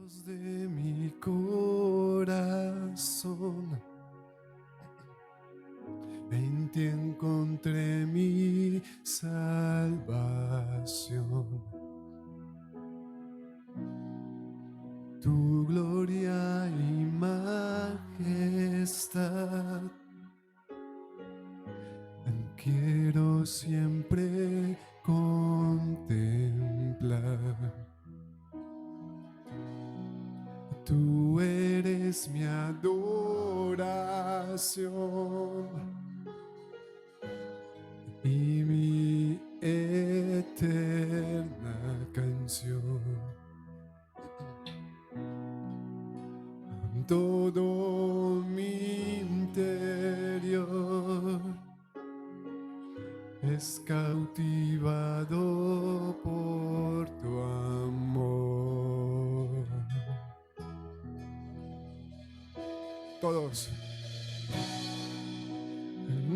De mi corazón, en ti encontré mi salvación. Tu gloria y majestad quiero siempre contemplar. Tú eres mi adoración y mi eterna canción. Todo mi interior es cautivado por tu amor. Todos.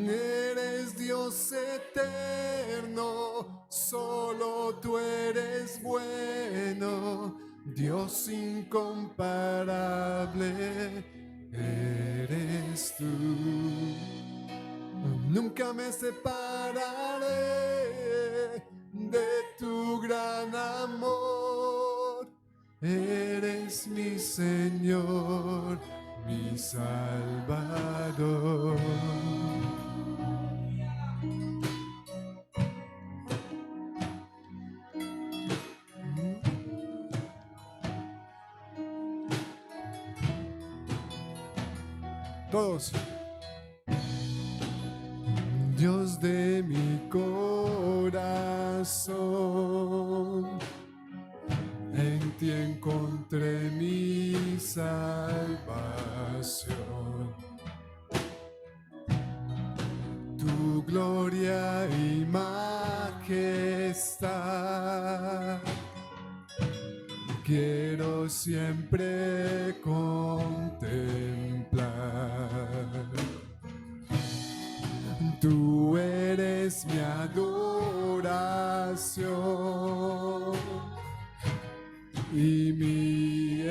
Eres Dios eterno, solo tú eres bueno, Dios incomparable, eres tú. Nunca me separaré de tu gran amor, eres mi Señor, mi Salvador. Todos. Dios de mi corazón, en ti encontré mi salvación. Tu gloria y majestad quiero siempre contemplar. Tú eres mi adoración y mi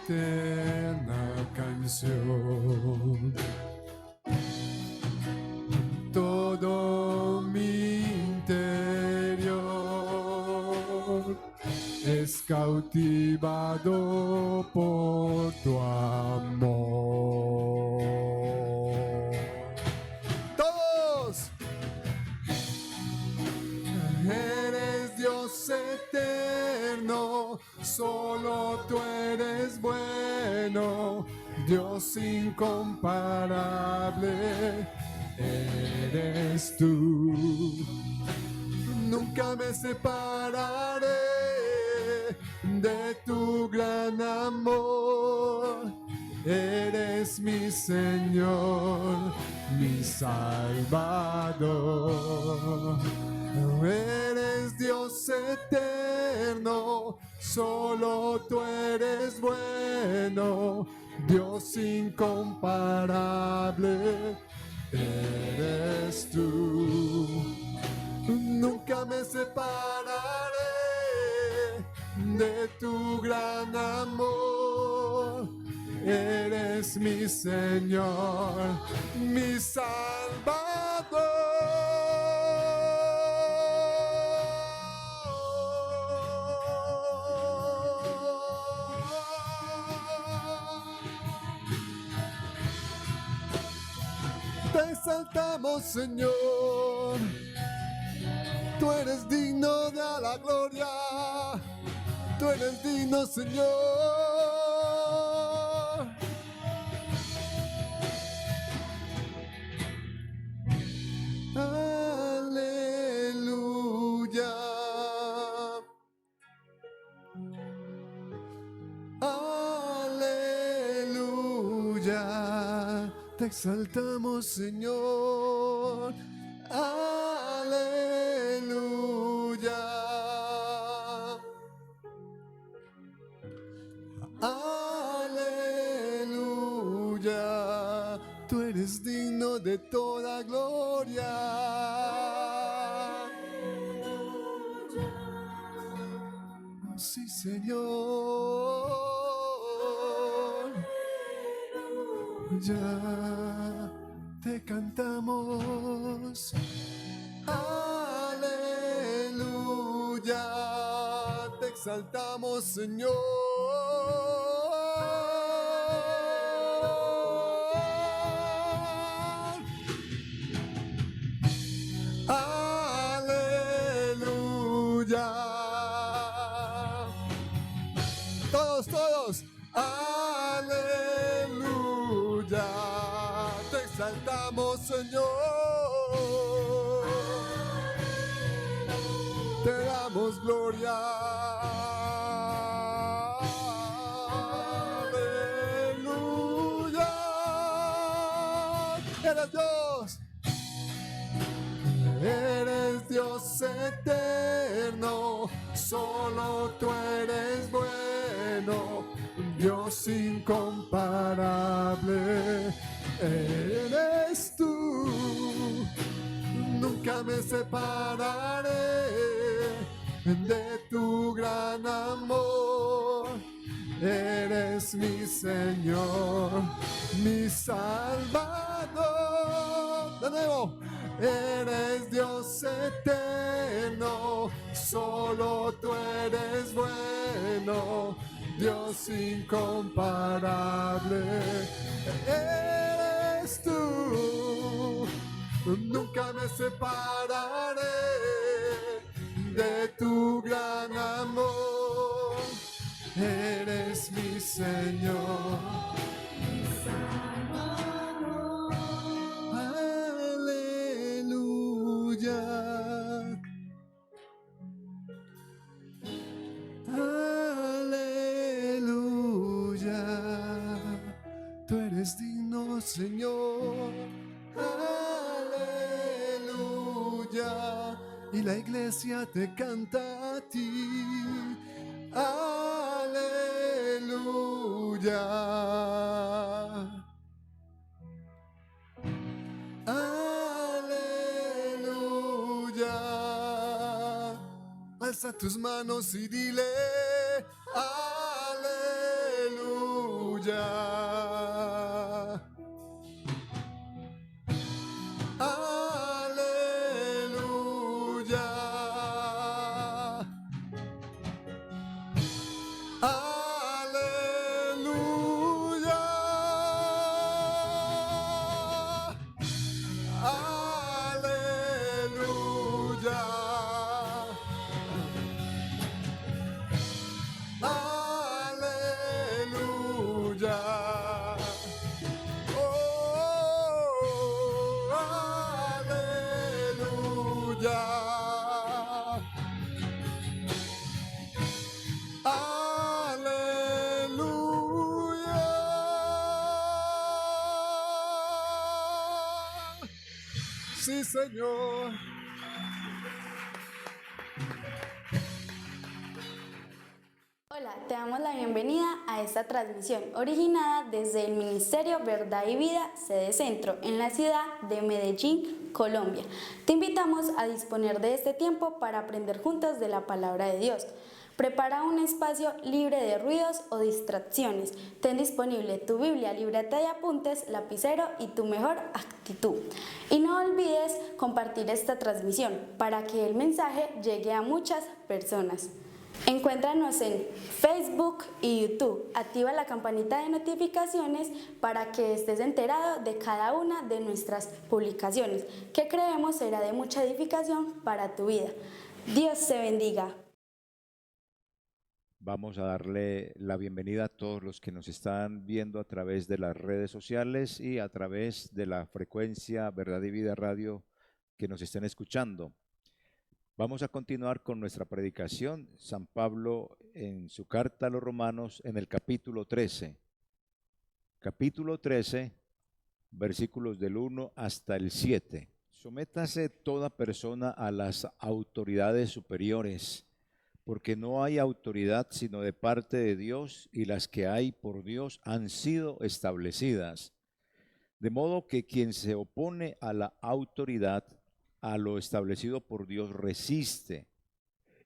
eterna canción. Todo mi interior es cautivado por tu amor. ¡Todos! Eres Dios eterno, solo tú eres bueno, Dios incomparable, eres tú. Nunca me separaré de tu gran amor, eres mi Señor, mi Salvador. Eres Dios eterno, solo tú eres bueno, Dios incomparable, eres tú. Nunca me separaré de tu gran amor, eres mi Señor, mi Salvador. Te exaltamos, Señor, tú eres digno de la gloria, tú eres digno, Señor. Aleluya. Aleluya. Te exaltamos, Señor. Aleluya. Aleluya. Tú eres digno de toda gloria. Sí, Señor. te cantamos. Aleluya, te exaltamos, Señor. Aleluya. Todos. Aleluya, te exaltamos, Señor. Te damos gloria. Aleluya. Eres Dios. Eres Dios eterno. Solo tú eres bueno. Dios incomparable. Eres tú. Nunca me separaré de tu gran amor. Eres mi Señor, mi Salvador. De nuevo. Eres Dios eterno, solo tú eres bueno, Dios incomparable. Eres tú. Nunca me separaré de tu gran amor. Eres mi Señor, mi Salvador. Aleluya. Aleluya. Tú eres digno, Señor. Aleluya. Y la iglesia te canta a ti. Aleluya. Aleluya. Alza tus manos y dile aleluya. Aleluya. Aleluya. Aleluya. Aleluya. Oh, aleluya. Aleluya. Sí, Señor. Hola, te damos la bienvenida a esta transmisión originada desde el Ministerio Verdad y Vida, sede Centro, en la ciudad de Medellín, Colombia. Te invitamos a disponer de este tiempo para aprender juntos de la palabra de Dios. Prepara un espacio libre de ruidos o distracciones. Ten disponible tu Biblia, libreta de apuntes, lapicero y tu mejor actitud. Y no olvides compartir esta transmisión para que el mensaje llegue a muchas personas. Encuéntranos en Facebook y YouTube. Activa la campanita de notificaciones para que estés enterado de cada una de nuestras publicaciones, que creemos será de mucha edificación para tu vida. Dios te bendiga. Vamos a darle la bienvenida a todos los que nos están viendo a través de las redes sociales y a través de la frecuencia Verdad y Vida Radio que nos estén escuchando. Vamos a continuar con nuestra predicación. San Pablo en su carta a los Romanos en el capítulo 13. Capítulo 13, versículos del 1 hasta el 7. Sométase toda persona a las autoridades superiores, porque no hay autoridad sino de parte de Dios, y las que hay por Dios han sido establecidas. De modo que quien se opone a la autoridad, a lo establecido por Dios, resiste,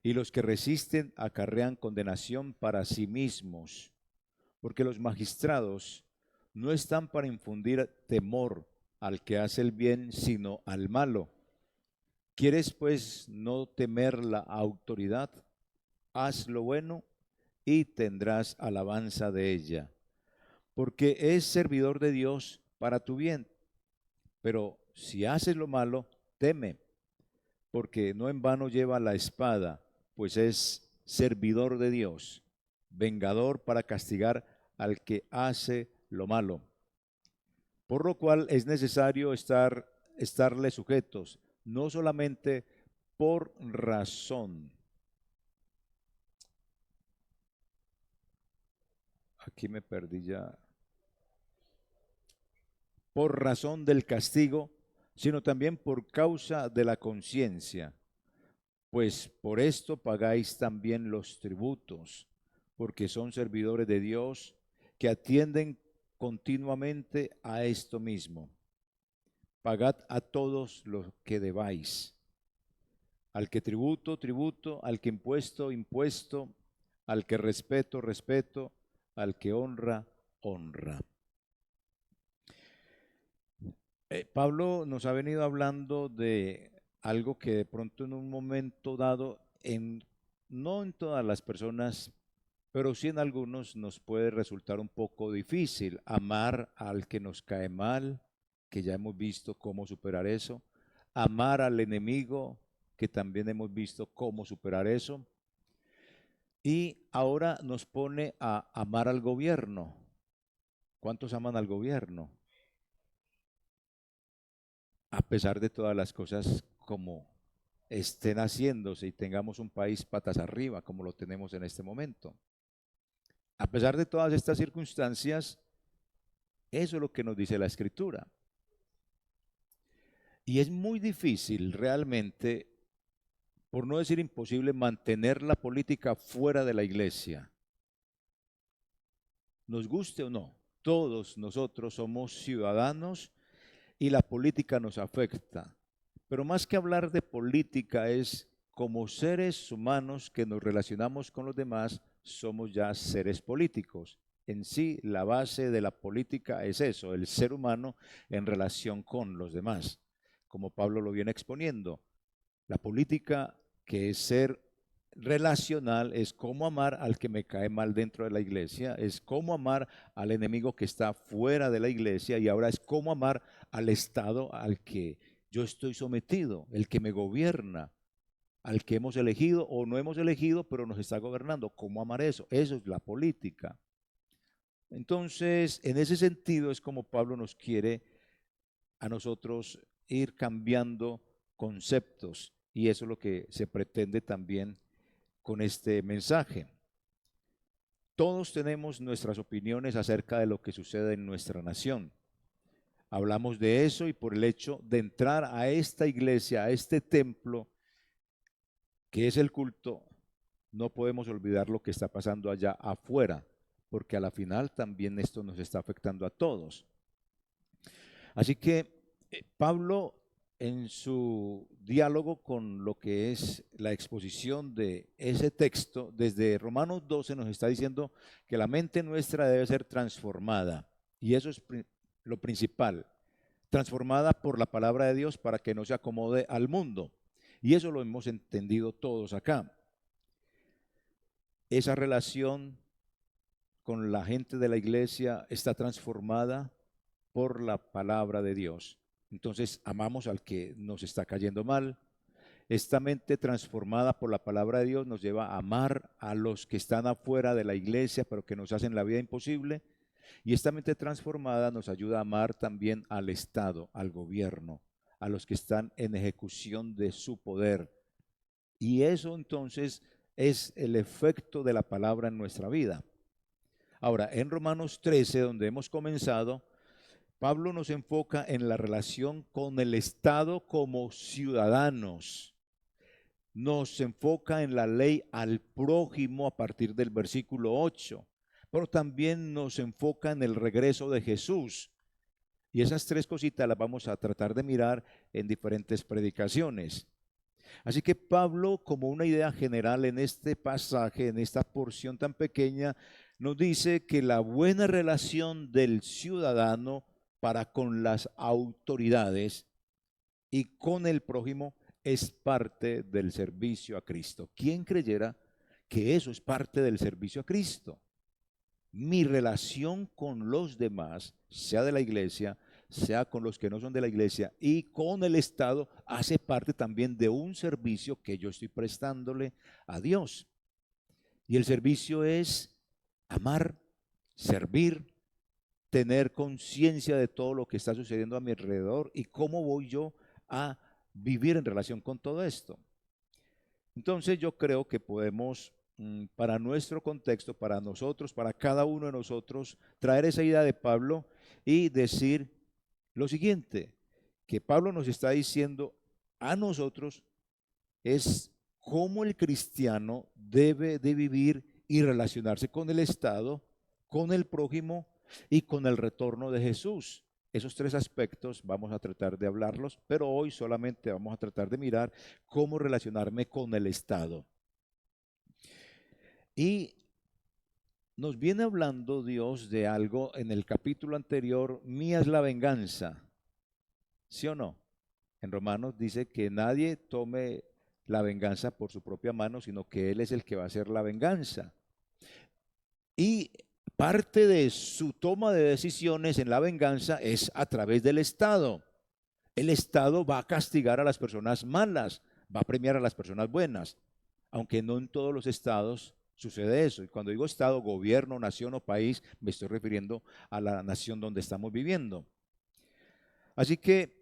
y los que resisten acarrean condenación para sí mismos, porque los magistrados no están para infundir temor al que hace el bien, sino al malo. ¿Quieres pues no temer la autoridad? Haz lo bueno y tendrás alabanza de ella, porque es servidor de Dios para tu bien. Pero si haces lo malo, teme, porque no en vano lleva la espada, pues es servidor de Dios, vengador para castigar al que hace lo malo. Por lo cual es necesario estarle sujetos, no solamente por razón. Aquí me perdí ya. Por razón del castigo, sino también por causa de la conciencia, pues por esto pagáis también los tributos, porque son servidores de Dios que atienden continuamente a esto mismo. Pagad a todos lo que debáis. Al que tributo, tributo, al que impuesto, impuesto, al que respeto, respeto, al que honra, honra. Pablo nos ha venido hablando de algo que de pronto en un momento dado, no en todas las personas, pero sí en algunos nos puede resultar un poco difícil amar al que nos cae mal, que ya hemos visto cómo superar eso, amar al enemigo, que también hemos visto cómo superar eso, y ahora nos pone a amar al gobierno. ¿Cuántos aman al gobierno? A pesar de todas las cosas como estén haciéndose y tengamos un país patas arriba como lo tenemos en este momento. A pesar de todas estas circunstancias, eso es lo que nos dice la Escritura. Y es muy difícil realmente, por no decir imposible, mantener la política fuera de la iglesia. Nos guste o no, todos nosotros somos ciudadanos y la política nos afecta. Pero más que hablar de política es como seres humanos que nos relacionamos con los demás, somos ya seres políticos. En sí, la base de la política es eso, el ser humano en relación con los demás, como Pablo lo viene exponiendo. La política, que es ser relacional, es cómo amar al que me cae mal dentro de la iglesia, es cómo amar al enemigo que está fuera de la iglesia, y ahora es cómo amar al Estado al que yo estoy sometido, el que me gobierna, al que hemos elegido o no hemos elegido, pero nos está gobernando. ¿Cómo amar eso? Eso es la política. Entonces, en ese sentido es como Pablo nos quiere a nosotros ir cambiando conceptos, y eso es lo que se pretende también con este mensaje. Todos tenemos nuestras opiniones acerca de lo que sucede en nuestra nación. Hablamos de eso, y por el hecho de entrar a esta iglesia, a este templo, que es el culto, no podemos olvidar lo que está pasando allá afuera, porque a la final también esto nos está afectando a todos. Así que Pablo, en su diálogo con lo que es la exposición de ese texto, desde Romanos 12 nos está diciendo que la mente nuestra debe ser transformada, y eso es lo principal, transformada por la palabra de Dios para que no se acomode al mundo, y eso lo hemos entendido todos acá. Esa relación con la gente de la iglesia está transformada por la palabra de Dios. Entonces amamos al que nos está cayendo mal. Esta mente transformada por la palabra de Dios nos lleva a amar a los que están afuera de la iglesia, pero que nos hacen la vida imposible. Y esta mente transformada nos ayuda a amar también al Estado, al gobierno, a los que están en ejecución de su poder. Y eso entonces es el efecto de la palabra en nuestra vida. Ahora, en Romanos 13, donde hemos comenzado, Pablo nos enfoca en la relación con el Estado como ciudadanos. Nos enfoca en la ley al prójimo a partir del versículo 8, pero también nos enfoca en el regreso de Jesús. Y esas tres cositas las vamos a tratar de mirar en diferentes predicaciones. Así que Pablo, como una idea general en este pasaje, en esta porción tan pequeña, nos dice que la buena relación del ciudadano para con las autoridades y con el prójimo es parte del servicio a Cristo. ¿Quién creyera que eso es parte del servicio a Cristo? Mi relación con los demás, sea de la iglesia, sea con los que no son de la iglesia y con el Estado, hace parte también de un servicio que yo estoy prestándole a Dios. Y el servicio es amar, servir, tener conciencia de todo lo que está sucediendo a mi alrededor y cómo voy yo a vivir en relación con todo esto. Entonces yo creo que podemos, para nuestro contexto, para nosotros, para cada uno de nosotros, traer esa idea de Pablo y decir lo siguiente, que Pablo nos está diciendo a nosotros es cómo el cristiano debe de vivir y relacionarse con el Estado, con el prójimo y con el retorno de Jesús. Esos tres aspectos vamos a tratar de hablarlos, pero hoy solamente vamos a tratar de mirar cómo relacionarme con el Estado. Y nos viene hablando Dios de algo en el capítulo anterior, mía es la venganza, ¿sí o no? En Romanos dice que nadie tome la venganza por su propia mano, sino que Él es el que va a hacer la venganza. Y parte de su toma de decisiones en la venganza es a través del Estado. El Estado va a castigar a las personas malas, va a premiar a las personas buenas, aunque no en todos los estados sucede eso. Y cuando digo Estado, gobierno, nación o país, me estoy refiriendo a la nación donde estamos viviendo. Así que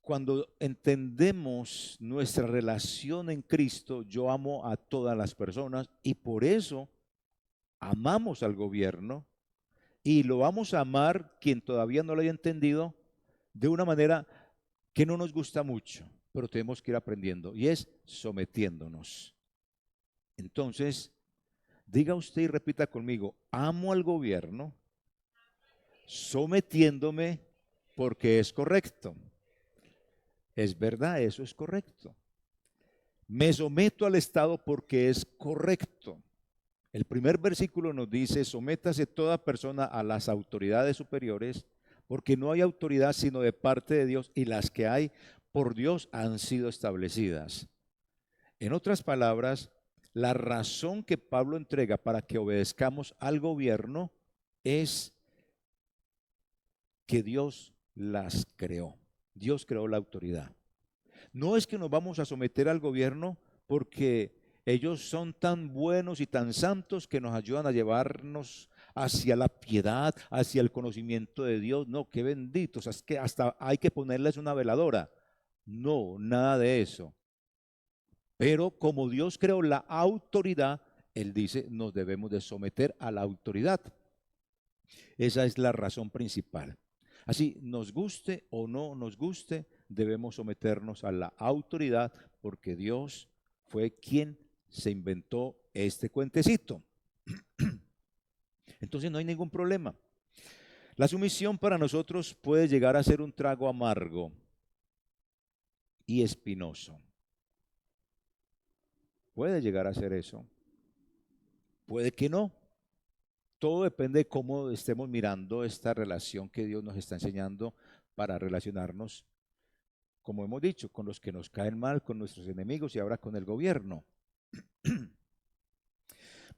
cuando entendemos nuestra relación en Cristo, yo amo a todas las personas y por eso amamos al gobierno y lo vamos a amar, quien todavía no lo haya entendido, de una manera que no nos gusta mucho, pero tenemos que ir aprendiendo y es sometiéndonos. Entonces, diga usted y repita conmigo, amo al gobierno sometiéndome porque es correcto. Es verdad, eso es correcto. Me someto al Estado porque es correcto. El primer versículo nos dice, sométase toda persona a las autoridades superiores, porque no hay autoridad sino de parte de Dios, y las que hay por Dios han sido establecidas. En otras palabras, la razón que Pablo entrega para que obedezcamos al gobierno es que Dios las creó. Dios creó la autoridad. No es que nos vamos a someter al gobierno porque ellos son tan buenos y tan santos que nos ayudan a llevarnos hacia la piedad, hacia el conocimiento de Dios. No, qué benditos, es que hasta hay que ponerles una veladora. No, nada de eso. Pero como Dios creó la autoridad, Él dice, nos debemos de someter a la autoridad. Esa es la razón principal. Así, nos guste o no nos guste, debemos someternos a la autoridad porque Dios fue quien se inventó este cuentecito. Entonces no hay ningún problema. La sumisión para nosotros puede llegar a ser un trago amargo y espinoso. Puede llegar a ser eso. Puede que no. Todo depende de cómo estemos mirando esta relación que Dios nos está enseñando para relacionarnos, como hemos dicho, con los que nos caen mal, con nuestros enemigos y ahora con el gobierno.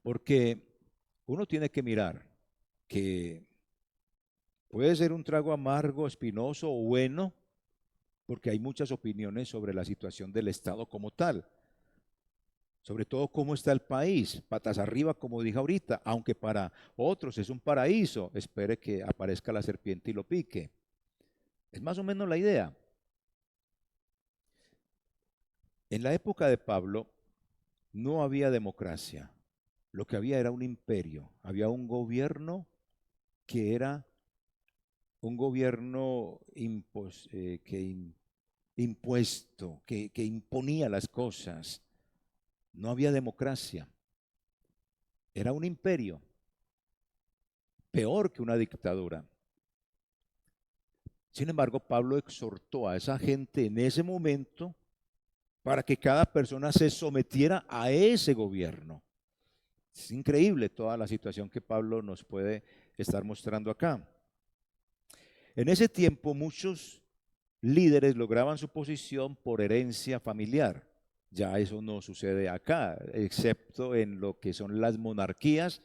Porque uno tiene que mirar que puede ser un trago amargo, espinoso o bueno, porque hay muchas opiniones sobre la situación del Estado como tal. Sobre todo cómo está el país, patas arriba, como dije ahorita, aunque para otros es un paraíso, espere que aparezca la serpiente y lo pique. Es más o menos la idea. En la época de Pablo no había democracia, lo que había era un imperio, había un gobierno que era un gobierno impuesto, que imponía las cosas. No había democracia. Era un imperio, peor que una dictadura. Sin embargo, Pablo exhortó a esa gente en ese momento para que cada persona se sometiera a ese gobierno. Es increíble toda la situación que Pablo nos puede estar mostrando acá. En ese tiempo muchos líderes lograban su posición por herencia familiar. Ya eso no sucede acá, excepto en lo que son las monarquías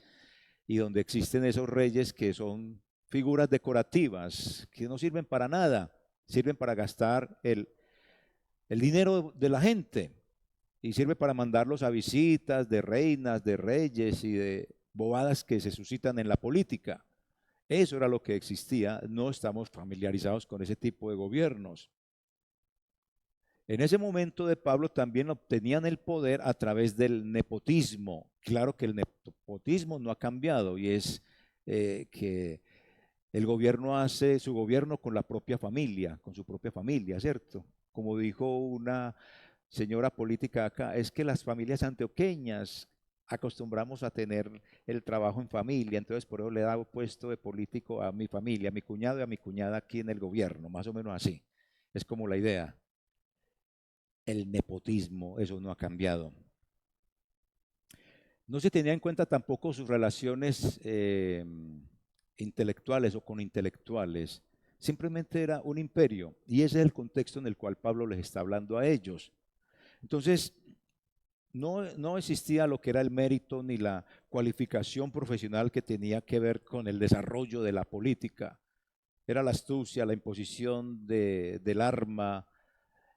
y donde existen esos reyes que son figuras decorativas, que no sirven para nada, sirven para gastar el dinero de la gente y sirve para mandarlos a visitas de reinas, de reyes y de bobadas que se suscitan en la política. Eso era lo que existía, no estamos familiarizados con ese tipo de gobiernos. En ese momento de Pablo también obtenían el poder a través del nepotismo. Claro que el nepotismo no ha cambiado y es que el gobierno hace su gobierno con la propia familia, con su propia familia, ¿cierto? Como dijo una señora política acá, es que las familias antioqueñas acostumbramos a tener el trabajo en familia, entonces por eso le he dado puesto de político a mi familia, a mi cuñado y a mi cuñada aquí en el gobierno, más o menos así. Es como la idea. El nepotismo, eso no ha cambiado. No se tenía en cuenta tampoco sus relaciones intelectuales o con intelectuales. Simplemente era un imperio y ese es el contexto en el cual Pablo les está hablando a ellos. Entonces, no existía lo que era el mérito ni la cualificación profesional que tenía que ver con el desarrollo de la política. Era la astucia, la imposición del arma,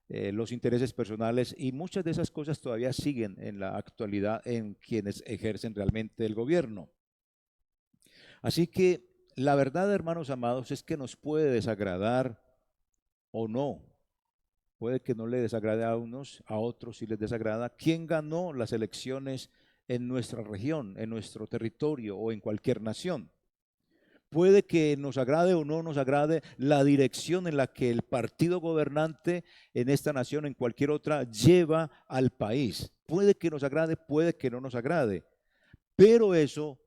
los intereses personales y muchas de esas cosas todavía siguen en la actualidad en quienes ejercen realmente el gobierno. Así que la verdad, hermanos amados, es que nos puede desagradar o no. Puede que no le desagrade a unos, a otros sí les desagrada. ¿Quién ganó las elecciones en nuestra región, en nuestro territorio o en cualquier nación? Puede que nos agrade o no nos agrade la dirección en la que el partido gobernante en esta nación, en cualquier otra, lleva al país. Puede que nos agrade, puede que no nos agrade. Pero eso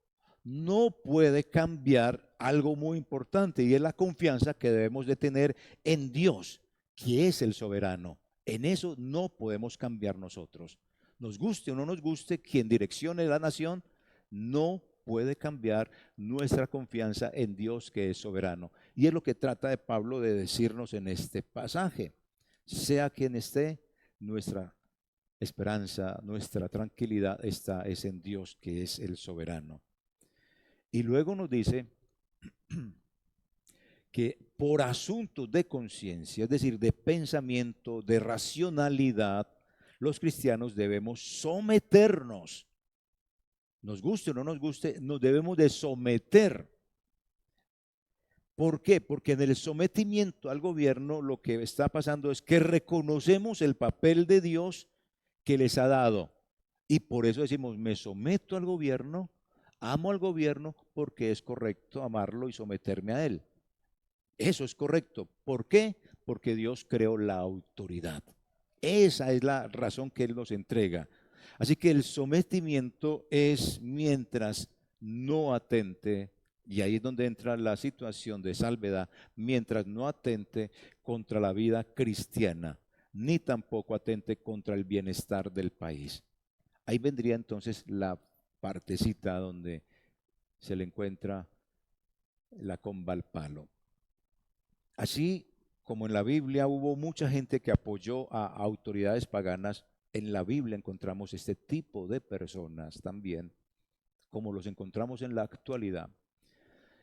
no puede cambiar algo muy importante y es la confianza que debemos de tener en Dios, que es el soberano. En eso no podemos cambiar nosotros. Nos guste o no nos guste, quien direccione la nación no puede cambiar nuestra confianza en Dios que es soberano. Y es lo que trata de Pablo de decirnos en este pasaje. Sea quien esté, nuestra esperanza, nuestra tranquilidad es en Dios que es el soberano. Y luego nos dice que por asuntos de conciencia, es decir, de pensamiento, de racionalidad, los cristianos debemos someternos. Nos guste o no nos guste, nos debemos de someter. ¿Por qué? Porque en el sometimiento al gobierno lo que está pasando es que reconocemos el papel de Dios que les ha dado. Y por eso decimos, me someto al gobierno, amo al gobierno porque es correcto amarlo y someterme a él. Eso es correcto. ¿Por qué? Porque Dios creó la autoridad. Esa es la razón que Él nos entrega. Así que el sometimiento es mientras no atente, y ahí es donde entra la situación de salvedad, mientras no atente contra la vida cristiana, ni tampoco atente contra el bienestar del país. Ahí vendría entonces la partecita donde se le encuentra la comba al palo. Así como en la Biblia hubo mucha gente que apoyó a autoridades paganas, en la Biblia encontramos este tipo de personas también, como los encontramos en la actualidad.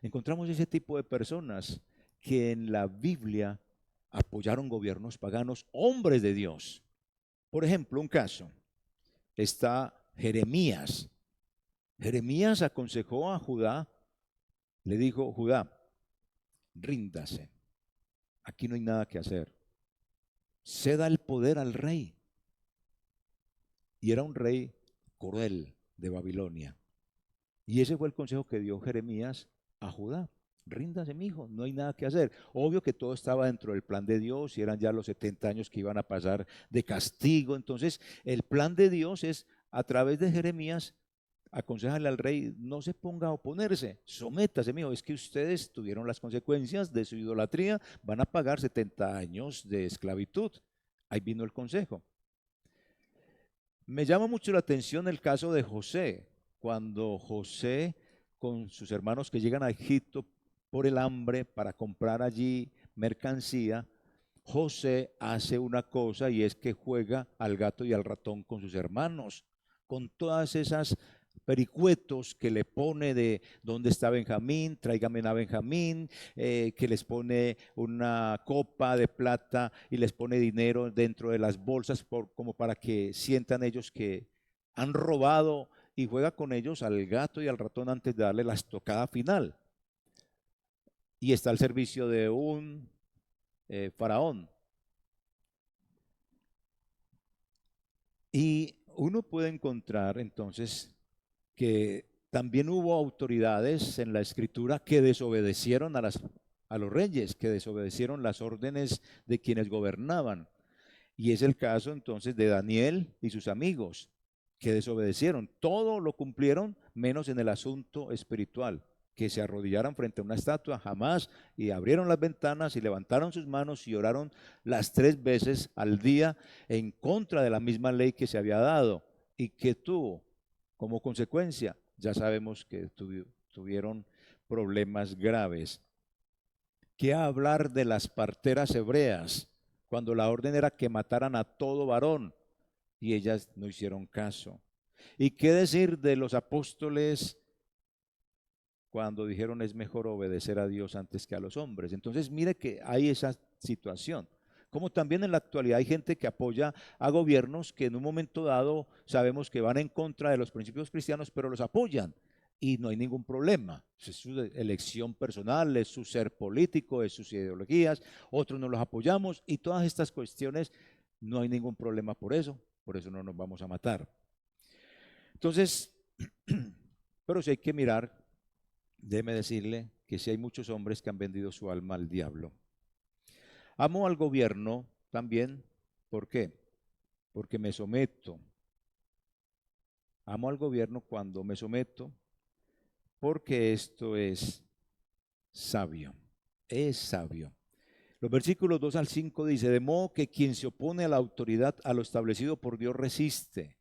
Encontramos ese tipo de personas que en la Biblia apoyaron gobiernos paganos, hombres de Dios. Por ejemplo, un caso, está Jeremías. Jeremías aconsejó a Judá, le dijo, Judá, ríndase. Aquí no hay nada que hacer. Ceda el poder al rey. Y era un rey cruel de Babilonia. Y ese fue el consejo que dio Jeremías a Judá. Ríndase, mijo, no hay nada que hacer. Obvio que todo estaba dentro del plan de Dios y eran ya los 70 años que iban a pasar de castigo. Entonces, el plan de Dios es, a través de Jeremías, aconséjale al rey, no se ponga a oponerse, sométase, mijo, es que ustedes tuvieron las consecuencias de su idolatría, van a pagar 70 años de esclavitud. Ahí vino el consejo. Me llama mucho la atención el caso de José. cuando José con sus hermanos que llegan a Egipto por el hambre para comprar allí mercancía, José hace una cosa y es que juega al gato y al ratón con sus hermanos, con todas esas pericuetos que le pone de dónde está Benjamín, tráigame a Benjamín, que les pone una copa de plata y les pone dinero dentro de las bolsas como para que sientan ellos que han robado, y juega con ellos al gato y al ratón antes de darle la estocada final. Y está al servicio de un faraón. Y uno puede encontrar entonces que también hubo autoridades en la escritura que desobedecieron a los reyes, que desobedecieron las órdenes de quienes gobernaban. Y es el caso entonces de Daniel y sus amigos, que desobedecieron. Todo lo cumplieron menos en el asunto espiritual, que se arrodillaran frente a una estatua, jamás, y abrieron las ventanas y levantaron sus manos y oraron las 3 veces al día en contra de la misma ley que se había dado y que tuvo como consecuencia, ya sabemos que tuvieron problemas graves. ¿Qué hablar de las parteras hebreas, cuando la orden era que mataran a todo varón y ellas no hicieron caso? ¿Y qué decir de los apóstoles cuando dijeron es mejor obedecer a Dios antes que a los hombres? Entonces mire que hay esa situación. Como también en la actualidad hay gente que apoya a gobiernos que en un momento dado sabemos que van en contra de los principios cristianos, pero los apoyan y no hay ningún problema. Es su elección personal, es su ser político, es sus ideologías, otros no los apoyamos y todas estas cuestiones no hay ningún problema por eso no nos vamos a matar. Entonces, pero si hay que mirar, déjeme decirle que si hay muchos hombres que han vendido su alma al diablo. Amo al gobierno también, ¿por qué? Porque me someto. Amo al gobierno cuando me someto, porque esto es sabio, es sabio. Los versículos 2 al 5 dice, de modo que quien se opone a la autoridad, a lo establecido por Dios resiste,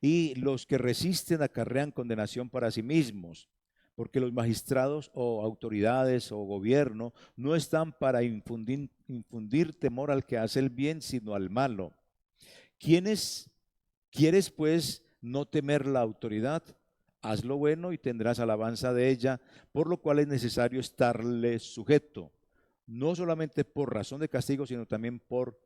y los que resisten acarrean condenación para sí mismos, porque los magistrados o autoridades o gobierno no están para infundir temor al que hace el bien, sino al malo. ¿Quieres pues no temer la autoridad? Haz lo bueno y tendrás alabanza de ella, por lo cual es necesario estarle sujeto, no solamente por razón de castigo, sino también por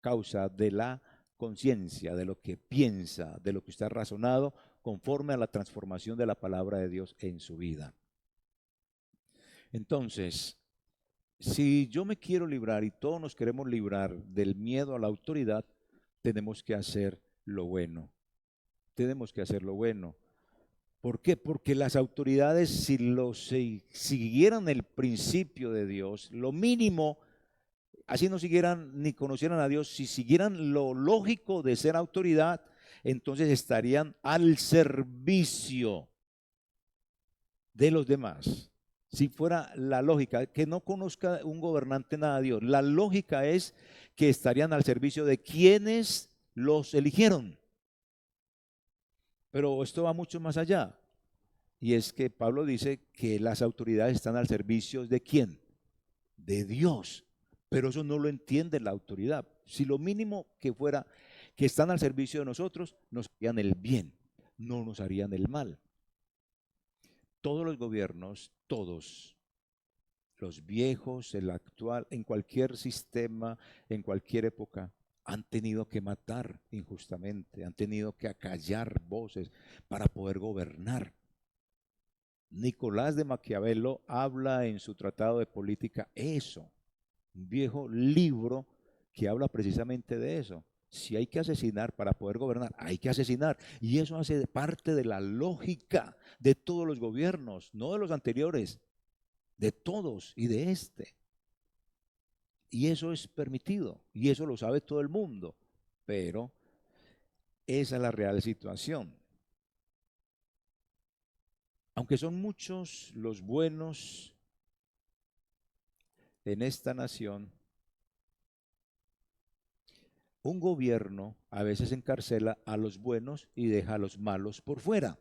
causa de la conciencia, de lo que piensa, de lo que usted ha razonado, conforme a la transformación de la palabra de Dios en su vida. Entonces, si yo me quiero librar y todos nos queremos librar del miedo a la autoridad, tenemos que hacer lo bueno. Tenemos que hacer lo bueno. ¿Por qué? Porque las autoridades, si siguieran el principio de Dios, lo mínimo, así no siguieran ni conocieran a Dios, si siguieran lo lógico de ser autoridad, entonces estarían al servicio de los demás. Si fuera la lógica, que no conozca un gobernante nada a Dios, la lógica es que estarían al servicio de quienes los eligieron. Pero esto va mucho más allá. Y es que Pablo dice que las autoridades están al servicio ¿de quién? De Dios. Pero eso no lo entiende la autoridad. Si lo mínimo que fuera que están al servicio de nosotros, nos harían el bien, no nos harían el mal. Todos los gobiernos, todos, los viejos, el actual, en cualquier sistema, en cualquier época, han tenido que matar injustamente, han tenido que acallar voces para poder gobernar. Nicolás de Maquiavelo habla en su tratado de política eso, un viejo libro que habla precisamente de eso. Si hay que asesinar para poder gobernar, hay que asesinar. Y eso hace parte de la lógica de todos los gobiernos, no de los anteriores, de todos y de este. Y eso es permitido, y eso lo sabe todo el mundo, pero esa es la real situación. Aunque son muchos los buenos en esta nación, un gobierno a veces encarcela a los buenos y deja a los malos por fuera.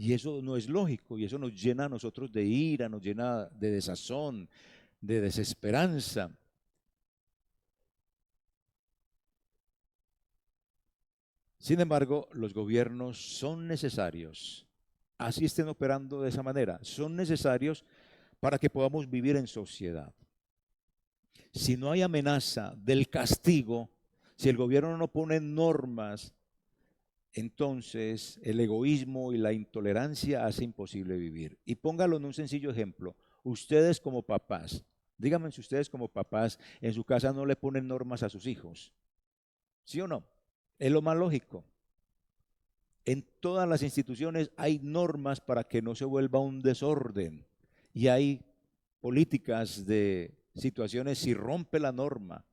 Y eso no es lógico y eso nos llena a nosotros de ira, nos llena de desazón, de desesperanza. Sin embargo, los gobiernos son necesarios, así estén operando de esa manera, son necesarios para que podamos vivir en sociedad. Si no hay amenaza del castigo, si el gobierno no pone normas, entonces el egoísmo y la intolerancia hace imposible vivir. Y póngalo en un sencillo ejemplo. Ustedes como papás, díganme si ustedes como papás en su casa no le ponen normas a sus hijos. ¿Sí o no? Es lo más lógico. En todas las instituciones hay normas para que no se vuelva un desorden. Y hay políticas de situaciones si rompe la norma.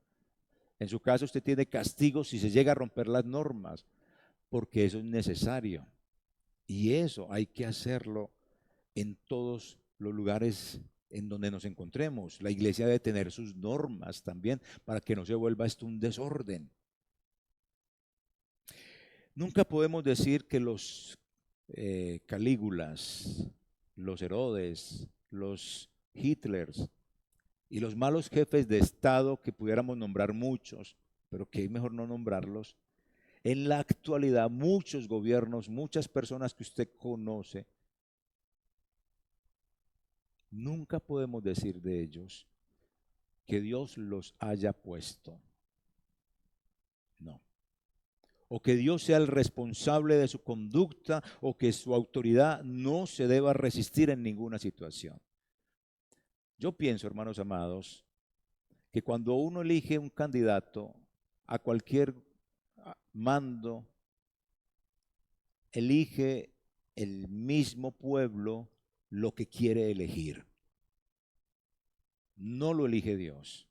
En su caso usted tiene castigos si se llega a romper las normas, porque eso es necesario. Y eso hay que hacerlo en todos los lugares en donde nos encontremos. La iglesia debe tener sus normas también para que no se vuelva esto un desorden. Nunca podemos decir que los Calígulas, los Herodes, los Hitlers y los malos jefes de Estado, que pudiéramos nombrar muchos, pero que es mejor no nombrarlos, en la actualidad muchos gobiernos, muchas personas que usted conoce, nunca podemos decir de ellos que Dios los haya puesto. No. O que Dios sea el responsable de su conducta o que su autoridad no se deba resistir en ninguna situación. Yo pienso, hermanos amados, que cuando uno elige un candidato a cualquier mando, elige el mismo pueblo lo que quiere elegir. No lo elige Dios.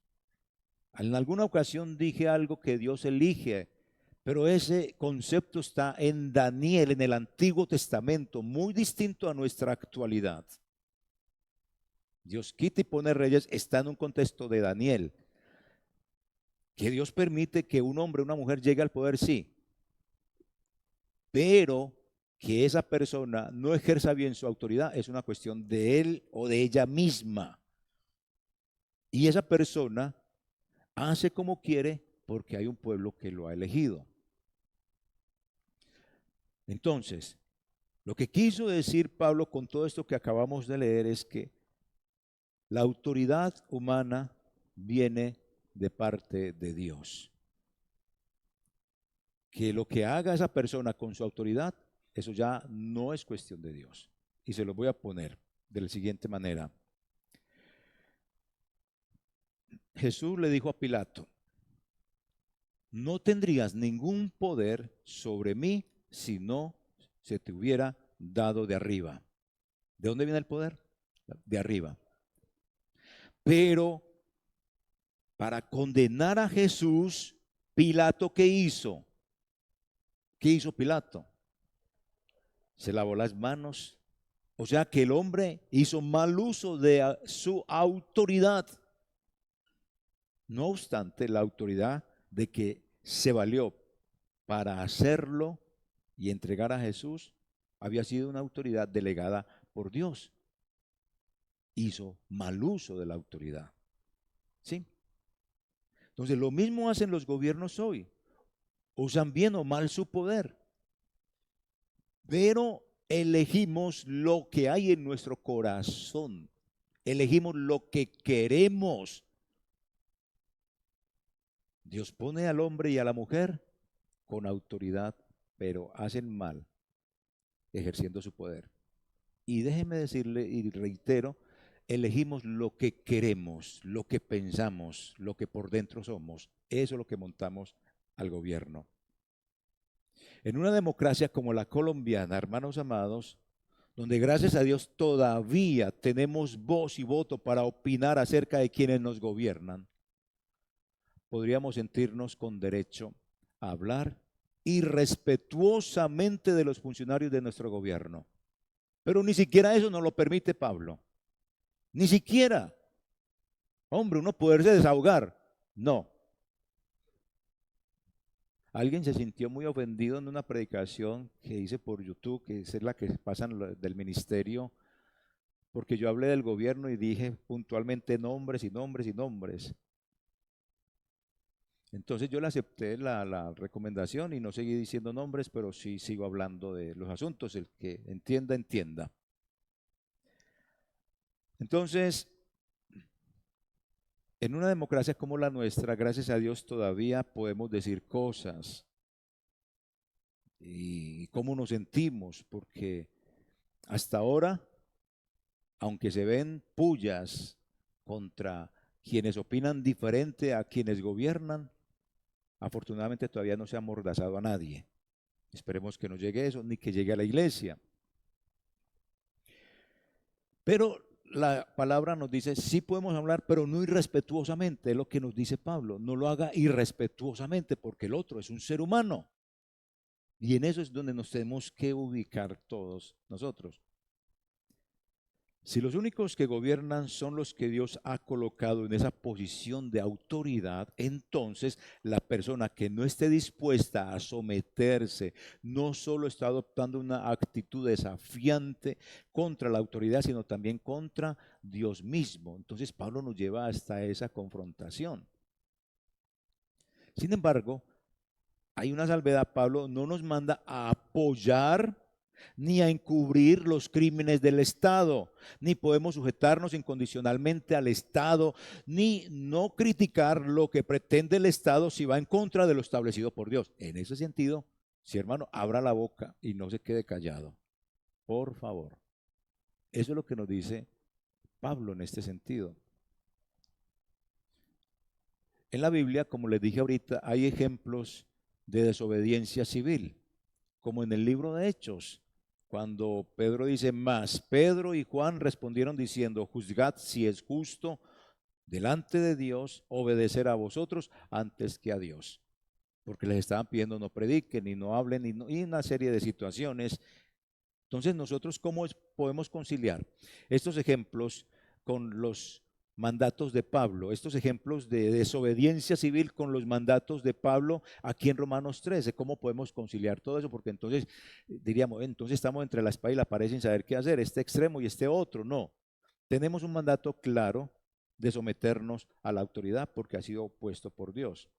En alguna ocasión dije algo que Dios elige, pero ese concepto está en Daniel, en el Antiguo Testamento, muy distinto a nuestra actualidad. Dios quita y pone reyes, está en un contexto de Daniel. Que Dios permite que un hombre o una mujer llegue al poder, sí, pero que esa persona no ejerza bien su autoridad es una cuestión de él o de ella misma. Y esa persona hace como quiere porque hay un pueblo que lo ha elegido. Entonces, lo que quiso decir Pablo con todo esto que acabamos de leer es que la autoridad humana viene de parte de Dios. Que lo que haga esa persona con su autoridad, eso ya no es cuestión de Dios. Y se lo voy a poner de la siguiente manera. Jesús le dijo a Pilato: no tendrías ningún poder sobre mí si no se te hubiera dado de arriba. ¿De dónde viene el poder? De arriba. Pero para condenar a Jesús, Pilato, ¿qué hizo? ¿Qué hizo Pilato? Se lavó las manos. O sea que el hombre hizo mal uso de su autoridad. No obstante, la autoridad de que se valió para hacerlo y entregar a Jesús había sido una autoridad delegada por Dios. Hizo mal uso de la autoridad. ¿Sí? Entonces, lo mismo hacen los gobiernos hoy. Usan bien o mal su poder. Pero elegimos lo que hay en nuestro corazón. Elegimos lo que queremos. Dios pone al hombre y a la mujer con autoridad, pero hacen mal ejerciendo su poder. Y déjeme decirle y reitero, elegimos lo que queremos, lo que pensamos, lo que por dentro somos. Eso es lo que montamos al gobierno. En una democracia como la colombiana, hermanos amados, donde gracias a Dios todavía tenemos voz y voto para opinar acerca de quienes nos gobiernan, podríamos sentirnos con derecho a hablar irrespetuosamente de los funcionarios de nuestro gobierno. Pero ni siquiera eso nos lo permite Pablo. Ni siquiera. Hombre, uno poderse desahogar. No. Alguien se sintió muy ofendido en una predicación que hice por YouTube, que es la que pasan del ministerio, porque yo hablé del gobierno y dije puntualmente nombres y nombres y nombres. Entonces yo le acepté la recomendación y no seguí diciendo nombres, pero sí sigo hablando de los asuntos. El que entienda, entienda. Entonces, en una democracia como la nuestra, gracias a Dios todavía podemos decir cosas y cómo nos sentimos, porque hasta ahora, aunque se ven pullas contra quienes opinan diferente a quienes gobiernan, afortunadamente todavía no se ha amordazado a nadie. Esperemos que no llegue eso, ni que llegue a la iglesia. Pero la palabra nos dice, sí podemos hablar, pero no irrespetuosamente, es lo que nos dice Pablo. No lo haga irrespetuosamente, porque el otro es un ser humano. Y en eso es donde nos tenemos que ubicar todos nosotros. Si los únicos que gobiernan son los que Dios ha colocado en esa posición de autoridad, entonces la persona que no esté dispuesta a someterse no solo está adoptando una actitud desafiante contra la autoridad, sino también contra Dios mismo. Entonces Pablo nos lleva hasta esa confrontación. Sin embargo, hay una salvedad. Pablo no nos manda a apoyar ni a encubrir los crímenes del Estado, ni podemos sujetarnos incondicionalmente al Estado, ni no criticar lo que pretende el Estado si va en contra de lo establecido por Dios. En ese sentido, sí, hermano, abra la boca y no se quede callado, por favor. Eso es lo que nos dice Pablo en este sentido. En la Biblia, como les dije ahorita, hay ejemplos de desobediencia civil, como en el libro de Hechos, cuando Pedro dice, más Pedro y Juan respondieron diciendo, juzgad si es justo delante de Dios obedecer a vosotros antes que a Dios, porque les estaban pidiendo no prediquen y no hablen y una serie de situaciones. Entonces nosotros, ¿cómo podemos conciliar estos ejemplos con los mandatos de Pablo, estos ejemplos de desobediencia civil con los mandatos de Pablo aquí en Romanos 13? ¿Cómo podemos conciliar todo eso? Porque entonces diríamos, entonces estamos entre la espada y la pared sin saber qué hacer, este extremo y este otro. No, tenemos un mandato claro de someternos a la autoridad porque ha sido puesto por Dios.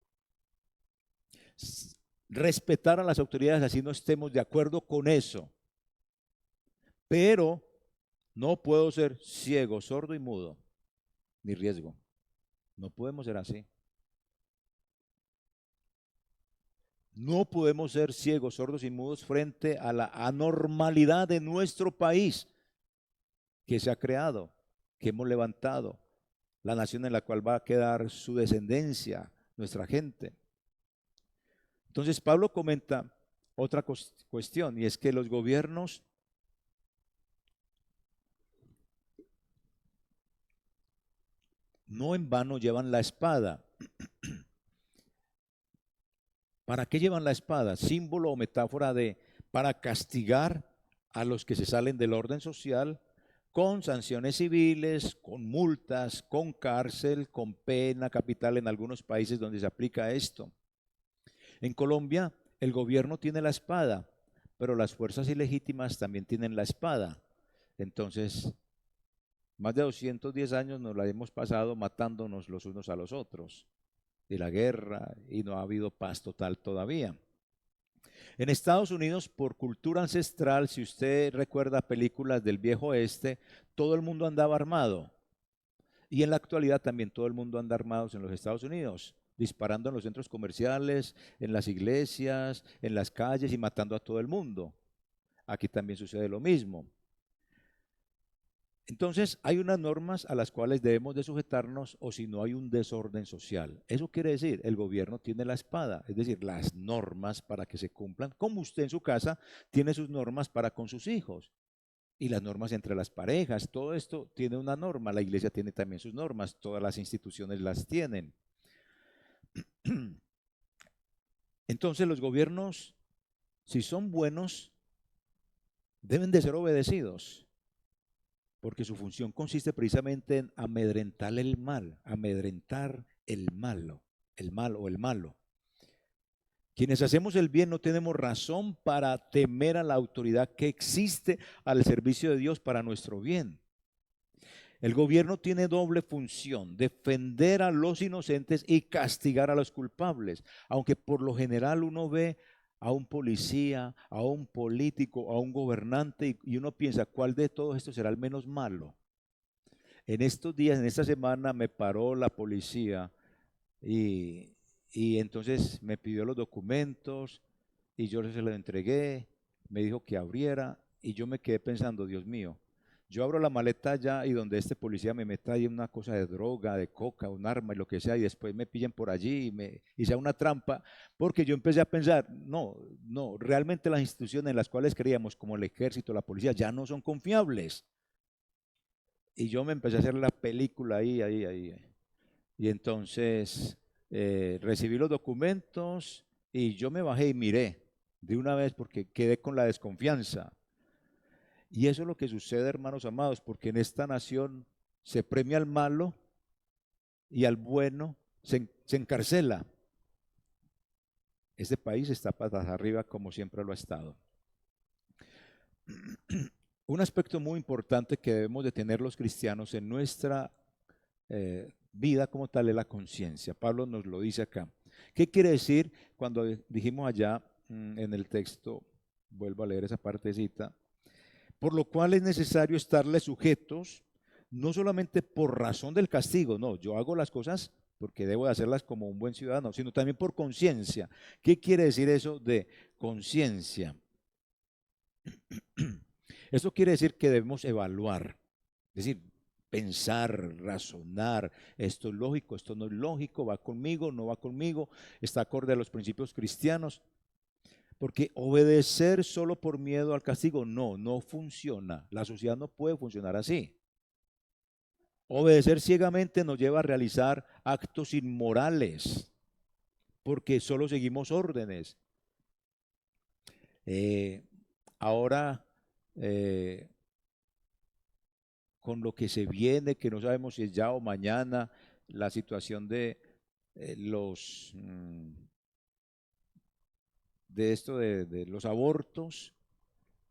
Respetar a las autoridades así no estemos de acuerdo con eso, pero no puedo ser ciego, sordo y mudo, ni riesgo. No podemos ser así. No podemos ser ciegos, sordos y mudos frente a la anormalidad de nuestro país que se ha creado, que hemos levantado, la nación en la cual va a quedar su descendencia, nuestra gente. Entonces Pablo comenta otra cuestión, y es que los gobiernos no en vano llevan la espada. ¿Para qué llevan la espada? Símbolo o metáfora de para castigar a los que se salen del orden social con sanciones civiles, con multas, con cárcel, con pena capital en algunos países donde se aplica esto. En Colombia el gobierno tiene la espada, pero las fuerzas ilegítimas también tienen la espada. Entonces, más de 210 años nos la hemos pasado matándonos los unos a los otros, de la guerra, y no ha habido paz total todavía. En Estados Unidos, por cultura ancestral, si usted recuerda películas del viejo oeste, todo el mundo andaba armado. Y en la actualidad también todo el mundo anda armados en los Estados Unidos, disparando en los centros comerciales, en las iglesias, en las calles y matando a todo el mundo. Aquí también sucede lo mismo. Entonces hay unas normas a las cuales debemos de sujetarnos o si no hay un desorden social. Eso quiere decir, el gobierno tiene la espada, es decir, las normas para que se cumplan, como usted en su casa tiene sus normas para con sus hijos y las normas entre las parejas. Todo esto tiene una norma, la iglesia tiene también sus normas, todas las instituciones las tienen. Entonces los gobiernos, si son buenos, deben de ser obedecidos, porque su función consiste precisamente en amedrentar el mal, amedrentar el malo, el mal o el malo. Quienes hacemos el bien no tenemos razón para temer a la autoridad que existe al servicio de Dios para nuestro bien. El gobierno tiene doble función: defender a los inocentes y castigar a los culpables. Aunque por lo general uno ve a un policía, a un político, a un gobernante y uno piensa, ¿cuál de todos estos será el menos malo? En estos días, en esta semana, me paró la policía y, y entonces me pidió los documentos y yo se los entregué, me dijo que abriera y yo me quedé pensando, Dios mío, yo abro la maleta ya y donde este policía me meta ahí una cosa de droga, de coca, un arma y lo que sea, y después me pillen por allí y sea una trampa, porque yo empecé a pensar, no, no, realmente las instituciones en las cuales creíamos, como el ejército, la policía, ya no son confiables. Y yo me empecé a hacer la película ahí. Y entonces recibí los documentos y yo me bajé y miré de una vez porque quedé con la desconfianza. Y eso es lo que sucede, hermanos amados, porque en esta nación se premia al malo y al bueno se encarcela. Este país está patas arriba como siempre lo ha estado. Un aspecto muy importante que debemos de tener los cristianos en nuestra vida como tal es la conciencia. Pablo nos lo dice acá. ¿Qué quiere decir cuando dijimos allá en el texto? Vuelvo a leer esa partecita. Por lo cual es necesario estarle sujetos, no solamente por razón del castigo, no, yo hago las cosas porque debo de hacerlas como un buen ciudadano, sino también por conciencia. ¿Qué quiere decir eso de conciencia? Eso quiere decir que debemos evaluar, es decir, pensar, razonar, esto es lógico, esto no es lógico, va conmigo, no va conmigo, está acorde a los principios cristianos. Porque obedecer solo por miedo al castigo, no funciona. La sociedad no puede funcionar así. Obedecer ciegamente nos lleva a realizar actos inmorales, porque solo seguimos órdenes. Ahora, con lo que se viene, que no sabemos si es ya o mañana, la situación de los de los abortos,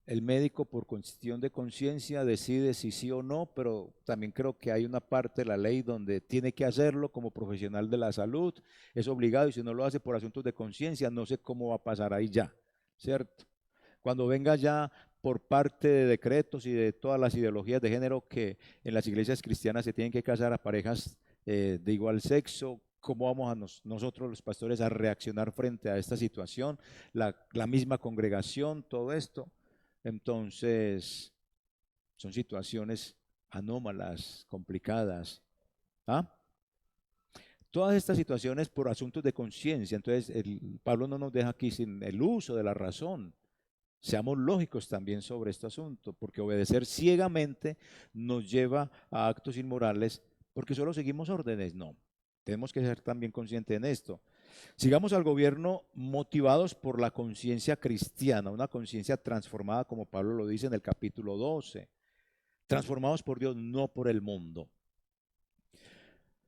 el médico por cuestión de conciencia decide si sí o no, pero también creo que hay una parte de la ley donde tiene que hacerlo como profesional de la salud, es obligado, y si no lo hace por asuntos de conciencia, no sé cómo va a pasar ahí ya, ¿cierto? Cuando venga ya por parte de decretos y de todas las ideologías de género que en las iglesias cristianas se tienen que casar a parejas de igual sexo, ¿cómo vamos a nosotros los pastores a reaccionar frente a esta situación? La misma congregación, todo esto. Entonces, son situaciones anómalas, complicadas. ¿Ah? Todas estas situaciones por asuntos de conciencia. Entonces, Pablo no nos deja aquí sin el uso de la razón. Seamos lógicos también sobre este asunto, porque obedecer ciegamente nos lleva a actos inmorales, porque solo seguimos órdenes. No, tenemos que ser también conscientes en esto. Sigamos al gobierno motivados por la conciencia cristiana, una conciencia transformada, como Pablo lo dice en el capítulo 12. Transformados por Dios, no por el mundo.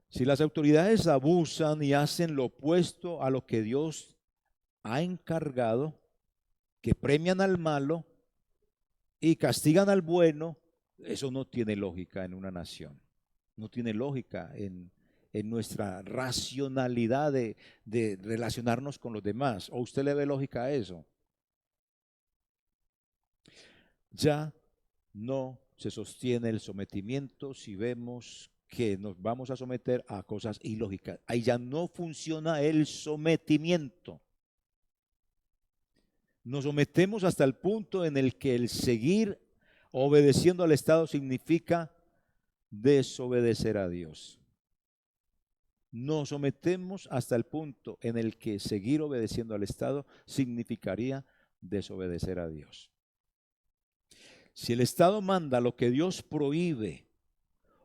Si las autoridades abusan y hacen lo opuesto a lo que Dios ha encargado, que premian al malo y castigan al bueno, eso no tiene lógica en una nación. No tiene lógica en nuestra racionalidad de relacionarnos con los demás. ¿O usted le ve lógica a eso? Ya no se sostiene el sometimiento si vemos que nos vamos a someter a cosas ilógicas. Ahí ya no funciona el sometimiento. Nos sometemos hasta el punto en el que el seguir obedeciendo al Estado significa desobedecer a Dios. Nos sometemos hasta el punto en el que seguir obedeciendo al Estado significaría desobedecer a Dios. Si el Estado manda lo que Dios prohíbe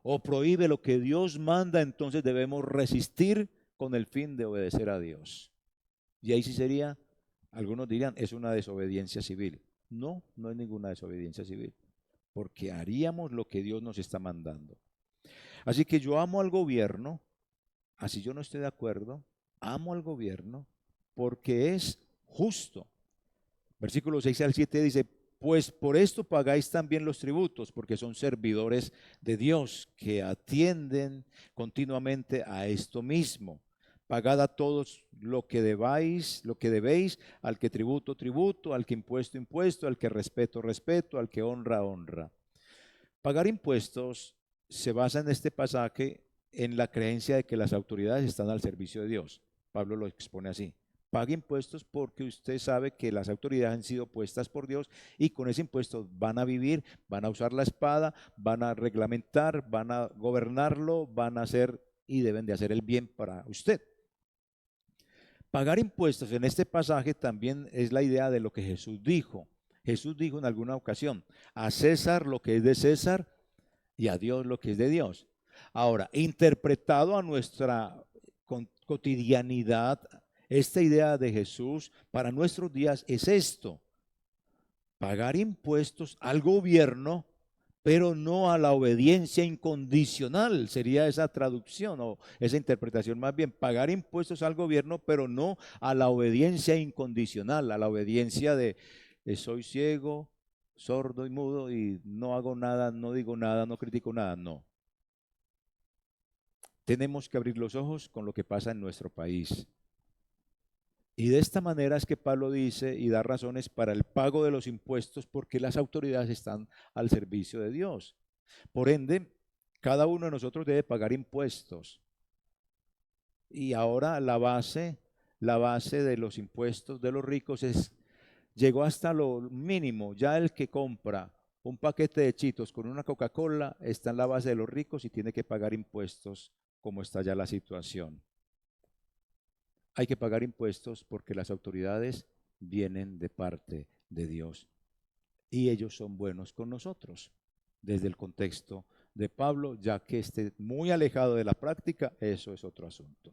o prohíbe lo que Dios manda, entonces debemos resistir con el fin de obedecer a Dios. Y ahí sí sería, algunos dirían, es una desobediencia civil. No, no es ninguna desobediencia civil, porque haríamos lo que Dios nos está mandando. Así que yo amo al gobierno, así yo no estoy de acuerdo, amo al gobierno porque es justo. Versículo 6 al 7 dice, pues por esto pagáis también los tributos, porque son servidores de Dios que atienden continuamente a esto mismo. Pagad a todos lo que debéis, al que tributo, tributo, al que impuesto, impuesto, al que respeto, respeto, al que honra, honra. Pagar impuestos se basa en este pasaje en la creencia de que las autoridades están al servicio de Dios. Pablo lo expone así. Pague impuestos porque usted sabe que las autoridades han sido puestas por Dios y con ese impuesto van a vivir, van a usar la espada, van a reglamentar, van a gobernarlo, van a hacer y deben de hacer el bien para usted. Pagar impuestos en este pasaje también es la idea de lo que Jesús dijo. Jesús dijo en alguna ocasión, a César lo que es de César y a Dios lo que es de Dios. Ahora, interpretado a nuestra cotidianidad, esta idea de Jesús para nuestros días es esto: pagar impuestos al gobierno, pero no a la obediencia incondicional. Sería esa traducción o esa interpretación más bien: pagar impuestos al gobierno, pero no a la obediencia incondicional, a la obediencia de soy ciego, sordo y mudo y no hago nada, no digo nada, no critico nada. No. Tenemos que abrir los ojos con lo que pasa en nuestro país. Y de esta manera es que Pablo dice y da razones para el pago de los impuestos, porque las autoridades están al servicio de Dios. Por ende, cada uno de nosotros debe pagar impuestos. Y ahora la base de los impuestos de los ricos llegó hasta lo mínimo. Ya el que compra un paquete de Cheetos con una Coca-Cola está en la base de los ricos y tiene que pagar impuestos, como está ya la situación. Hay que pagar impuestos porque las autoridades vienen de parte de Dios y ellos son buenos con nosotros. Desde el contexto de Pablo, ya que esté muy alejado de la práctica, eso es otro asunto.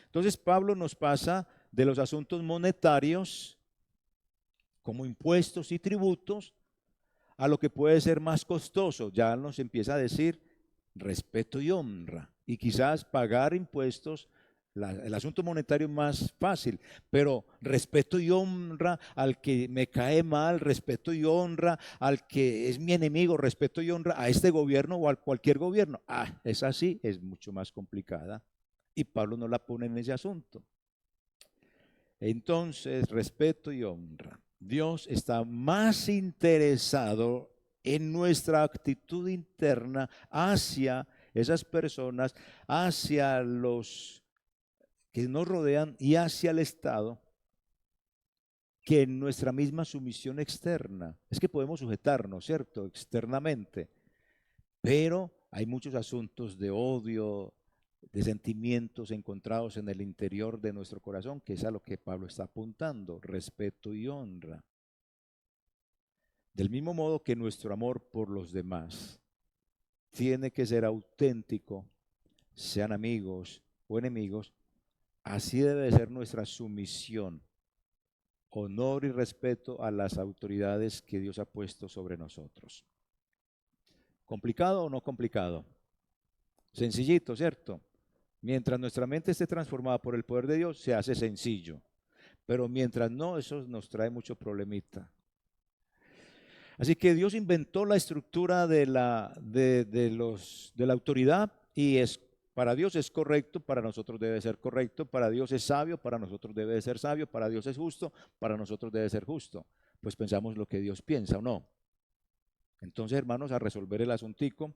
Entonces Pablo nos pasa de los asuntos monetarios, como impuestos y tributos, a lo que puede ser más costoso. Ya nos empieza a decir respeto y honra, y quizás pagar impuestos. El asunto monetario es más fácil, pero respeto y honra al que me cae mal, respeto y honra al que es mi enemigo, respeto y honra a este gobierno o a cualquier gobierno. Es así, es mucho más complicada. Y Pablo no la pone en ese asunto. Entonces, respeto y honra. Dios está más interesado en nuestra actitud interna hacia esas personas, hacia los que nos rodean y hacia el Estado, que en nuestra misma sumisión externa. Es que podemos sujetarnos, ¿cierto?, externamente, pero hay muchos asuntos de odio, de sentimientos encontrados en el interior de nuestro corazón, que es a lo que Pablo está apuntando: respeto y honra. Del mismo modo que nuestro amor por los demás tiene que ser auténtico, sean amigos o enemigos, así debe ser nuestra sumisión, honor y respeto a las autoridades que Dios ha puesto sobre nosotros. ¿Complicado o no complicado? Sencillito, ¿cierto? Mientras nuestra mente esté transformada por el poder de Dios, se hace sencillo. Pero mientras no, eso nos trae mucho problemita. Así que Dios inventó la estructura de la autoridad, y para Dios es correcto, para nosotros debe ser correcto. Para Dios es sabio, para nosotros debe ser sabio. Para Dios es justo, para nosotros debe ser justo. Pues pensamos lo que Dios piensa, ¿o no? Entonces, hermanos, a resolver el asuntico,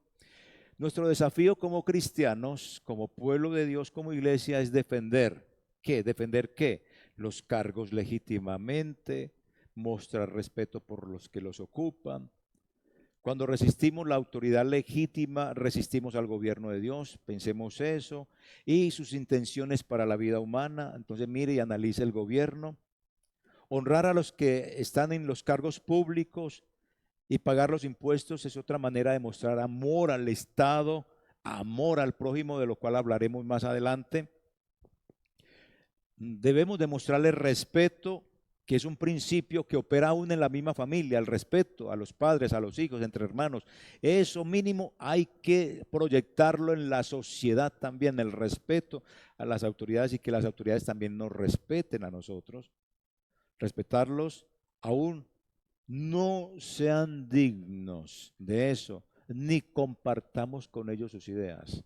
nuestro desafío como cristianos, como pueblo de Dios, como iglesia, es defender. ¿Qué? ¿Defender qué? Los cargos legítimamente, mostrar respeto por los que los ocupan. Cuando resistimos la autoridad legítima, resistimos al gobierno de Dios, pensemos eso, y sus intenciones para la vida humana. Entonces mire y analice el gobierno. Honrar a los que están en los cargos públicos y pagar los impuestos es otra manera de mostrar amor al Estado, amor al prójimo, de lo cual hablaremos más adelante. Debemos demostrarle respeto, que es un principio que opera aún en la misma familia: el respeto a los padres, a los hijos, entre hermanos. Eso mínimo hay que proyectarlo en la sociedad también, el respeto a las autoridades, y que las autoridades también nos respeten a nosotros. respetarlos, aún no sean dignos de eso, ni compartamos con ellos sus ideas.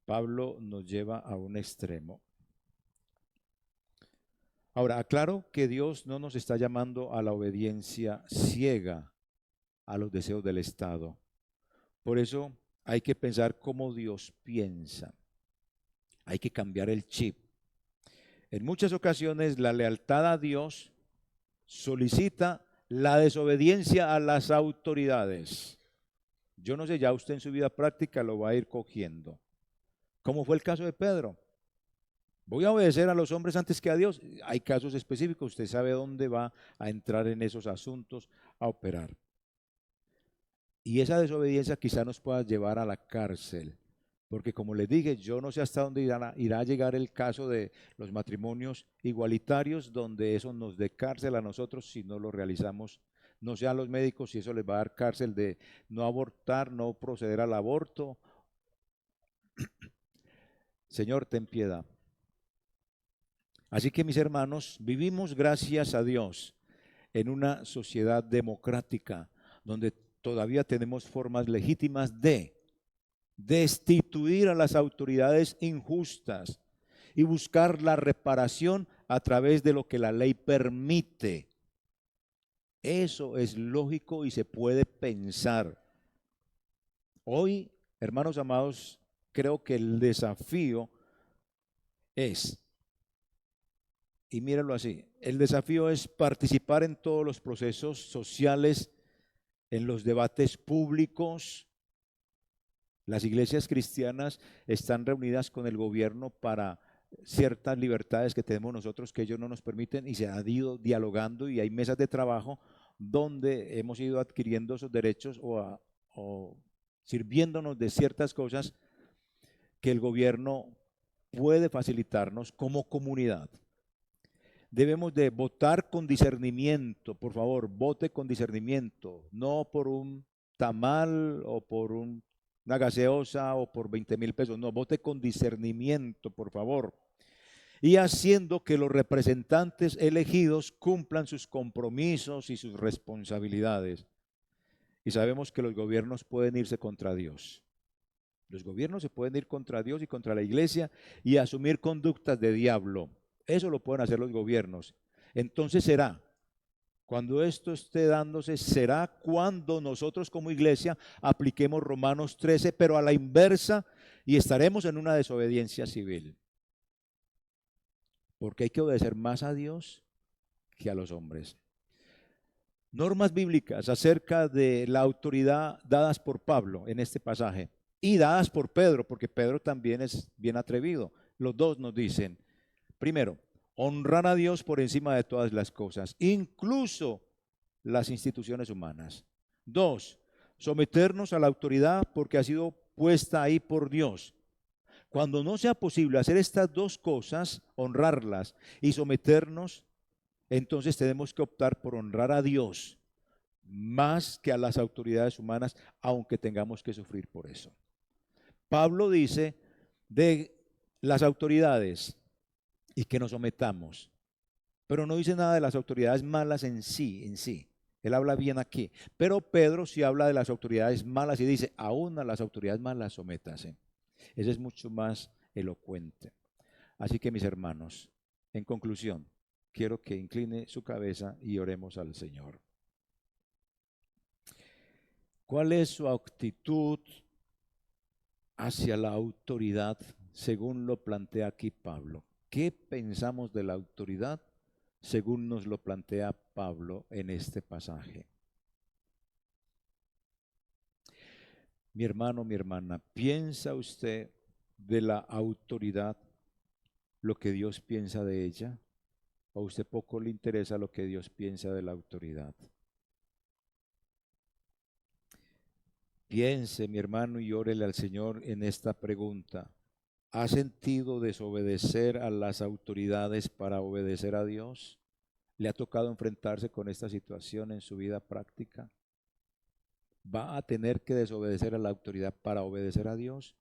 Pablo nos lleva a un extremo. Ahora, aclaro que Dios no nos está llamando a la obediencia ciega a los deseos del Estado. Por eso hay que pensar cómo Dios piensa. Hay que cambiar el chip. En muchas ocasiones la lealtad a Dios solicita la desobediencia a las autoridades. Yo no sé, ya usted en su vida práctica lo va a ir cogiendo. ¿Cómo fue el caso de Pedro? Voy a obedecer a los hombres antes que a Dios. Hay casos específicos, usted sabe dónde va a entrar en esos asuntos a operar. Y esa desobediencia quizá nos pueda llevar a la cárcel. Porque como les dije, yo no sé hasta dónde irá a llegar el caso de los matrimonios igualitarios, donde eso nos dé cárcel a nosotros si no lo realizamos. No sé a los médicos si eso les va a dar cárcel de no abortar, no proceder al aborto. Señor, ten piedad. Así que mis hermanos, vivimos gracias a Dios en una sociedad democrática donde todavía tenemos formas legítimas de destituir a las autoridades injustas y buscar la reparación a través de lo que la ley permite. Eso es lógico y se puede pensar. Hoy, hermanos amados, creo que el desafío es, y mírenlo así, el desafío es participar en todos los procesos sociales, en los debates públicos. Las iglesias cristianas están reunidas con el gobierno para ciertas libertades que tenemos nosotros que ellos no nos permiten, y se ha ido dialogando y hay mesas de trabajo donde hemos ido adquiriendo esos derechos o sirviéndonos de ciertas cosas que el gobierno puede facilitarnos como comunidad. Debemos de votar con discernimiento, por favor, vote con discernimiento, no por un tamal o por una gaseosa o por 20,000 pesos, no, vote con discernimiento, por favor, y haciendo que los representantes elegidos cumplan sus compromisos y sus responsabilidades. Y sabemos que los gobiernos pueden irse contra Dios. Los gobiernos se pueden ir contra Dios y contra la iglesia y asumir conductas de diablo. Eso lo pueden hacer los gobiernos. Entonces será, cuando esto esté dándose, será cuando nosotros como iglesia apliquemos Romanos 13, pero a la inversa, y estaremos en una desobediencia civil. Porque hay que obedecer más a Dios que a los hombres. Normas bíblicas acerca de la autoridad dadas por Pablo en este pasaje y dadas por Pedro, porque Pedro también es bien atrevido. Los dos nos dicen, primero, honrar a Dios por encima de todas las cosas, incluso las instituciones humanas. Dos, someternos a la autoridad porque ha sido puesta ahí por Dios. Cuando no sea posible hacer estas dos cosas, honrarlas y someternos, entonces tenemos que optar por honrar a Dios más que a las autoridades humanas, aunque tengamos que sufrir por eso. Pablo dice de las autoridades y que nos sometamos, pero no dice nada de las autoridades malas en sí. Él habla bien aquí, pero Pedro sí habla de las autoridades malas y dice, aún a las autoridades malas sométase. Ese es mucho más elocuente. Así que mis hermanos, en conclusión, quiero que incline su cabeza y oremos al Señor. ¿Cuál es su actitud hacia la autoridad según lo plantea aquí Pablo? ¿Qué pensamos de la autoridad según nos lo plantea Pablo en este pasaje? Mi hermano, mi hermana, ¿piensa usted de la autoridad lo que Dios piensa de ella? ¿O a usted poco le interesa lo que Dios piensa de la autoridad? Piense, mi hermano, y órele al Señor en esta pregunta. ¿Ha sentido desobedecer a las autoridades para obedecer a Dios? ¿Le ha tocado enfrentarse con esta situación en su vida práctica? ¿Va a tener que desobedecer a la autoridad para obedecer a Dios?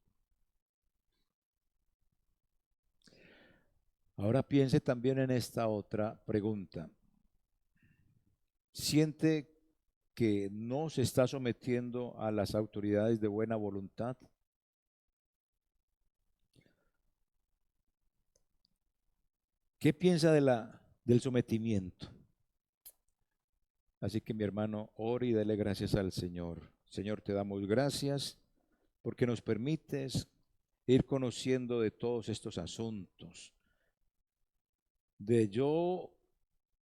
Ahora piense también en esta otra pregunta. ¿Siente que no se está sometiendo a las autoridades de buena voluntad? ¿Qué piensa del sometimiento? Así que mi hermano, ore y dele gracias al Señor. Señor, te damos gracias porque nos permites ir conociendo de todos estos asuntos, de yo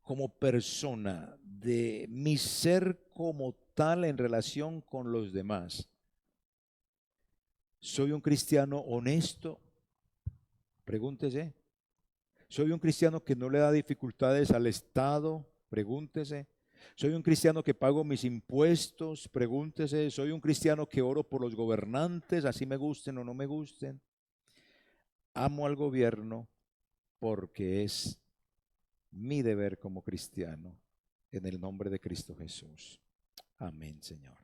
como persona, de mi ser como tal en relación con los demás. ¿Soy un cristiano honesto? Pregúntese. ¿Soy un cristiano que no le da dificultades al Estado? Pregúntese. ¿Soy un cristiano que pago mis impuestos? Pregúntese. ¿Soy un cristiano que oro por los gobernantes, así me gusten o no me gusten? Amo al gobierno porque es mi deber como cristiano, en el nombre de Cristo Jesús. Amén, Señor.